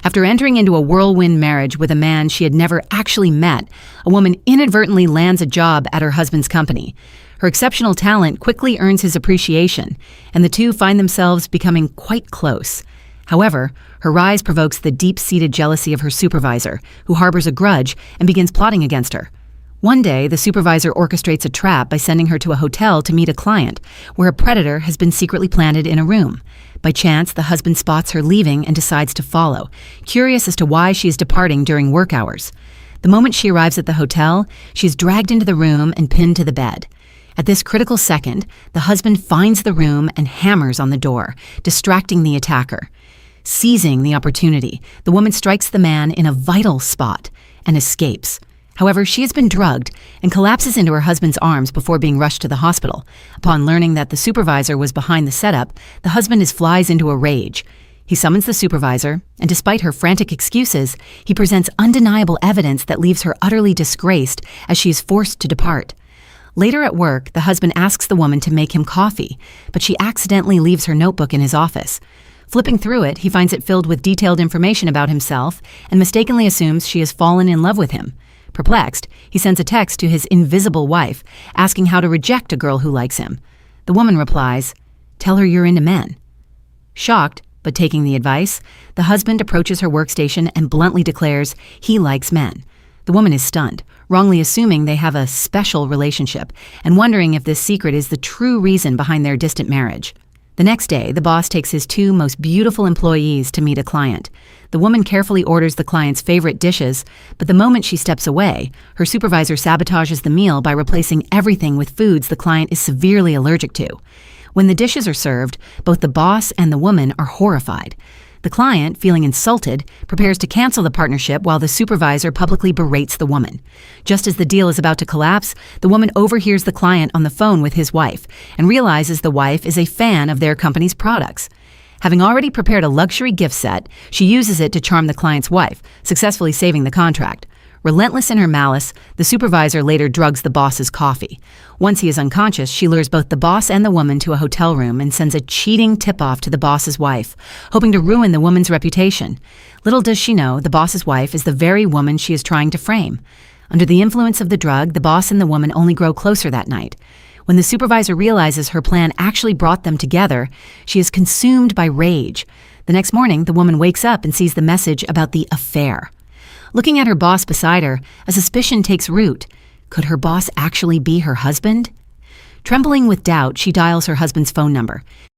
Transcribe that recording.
After entering into a whirlwind marriage with a man she had never actually met, a woman inadvertently lands a job at her husband's company. Her exceptional talent quickly earns his appreciation, and the two find themselves becoming quite close. However, her rise provokes the deep-seated jealousy of her supervisor, who harbors a grudge and begins plotting against her. One day, the supervisor orchestrates a trap by sending her to a hotel to meet a client, where a predator has been secretly planted in a room. By chance, the husband spots her leaving and decides to follow, curious as to why she is departing during work hours. The moment she arrives at the hotel, she is dragged into the room and pinned to the bed. At this critical second, the husband finds the room and hammers on the door, distracting the attacker. Seizing the opportunity, the woman strikes the man in a vital spot and escapes. However, she has been drugged and collapses into her husband's arms before being rushed to the hospital. Upon learning that the supervisor was behind the setup, the husband flies into a rage. He summons the supervisor, and despite her frantic excuses, he presents undeniable evidence that leaves her utterly disgraced as she is forced to depart. Later at work, the husband asks the woman to make him coffee, but she accidentally leaves her notebook in his office. Flipping through it, he finds it filled with detailed information about himself and mistakenly assumes she has fallen in love with him. Perplexed, he sends a text to his invisible wife, asking how to reject a girl who likes him. The woman replies, "Tell her you're into men." Shocked, but taking the advice, the husband approaches her workstation and bluntly declares he likes men. The woman is stunned, wrongly assuming they have a special relationship and wondering if this secret is the true reason behind their distant marriage. The next day, the boss takes his two most beautiful employees to meet a client. The woman carefully orders the client's favorite dishes, but the moment she steps away, her supervisor sabotages the meal by replacing everything with foods the client is severely allergic to. When the dishes are served, both the boss and the woman are horrified. The client, feeling insulted, prepares to cancel the partnership while the supervisor publicly berates the woman. Just as the deal is about to collapse, the woman overhears the client on the phone with his wife and realizes the wife is a fan of their company's products. Having already prepared a luxury gift set, she uses it to charm the client's wife, successfully saving the contract. Relentless in her malice, the supervisor later drugs the boss's coffee. Once he is unconscious, she lures both the boss and the woman to a hotel room and sends a cheating tip-off to the boss's wife, hoping to ruin the woman's reputation. Little does she know, the boss's wife is the very woman she is trying to frame. Under the influence of the drug, the boss and the woman only grow closer that night. When the supervisor realizes her plan actually brought them together, she is consumed by rage. The next morning, the woman wakes up and sees the message about the affair. Looking at her boss beside her, a suspicion takes root. Could her boss actually be her husband? Trembling with doubt, she dials her husband's phone number.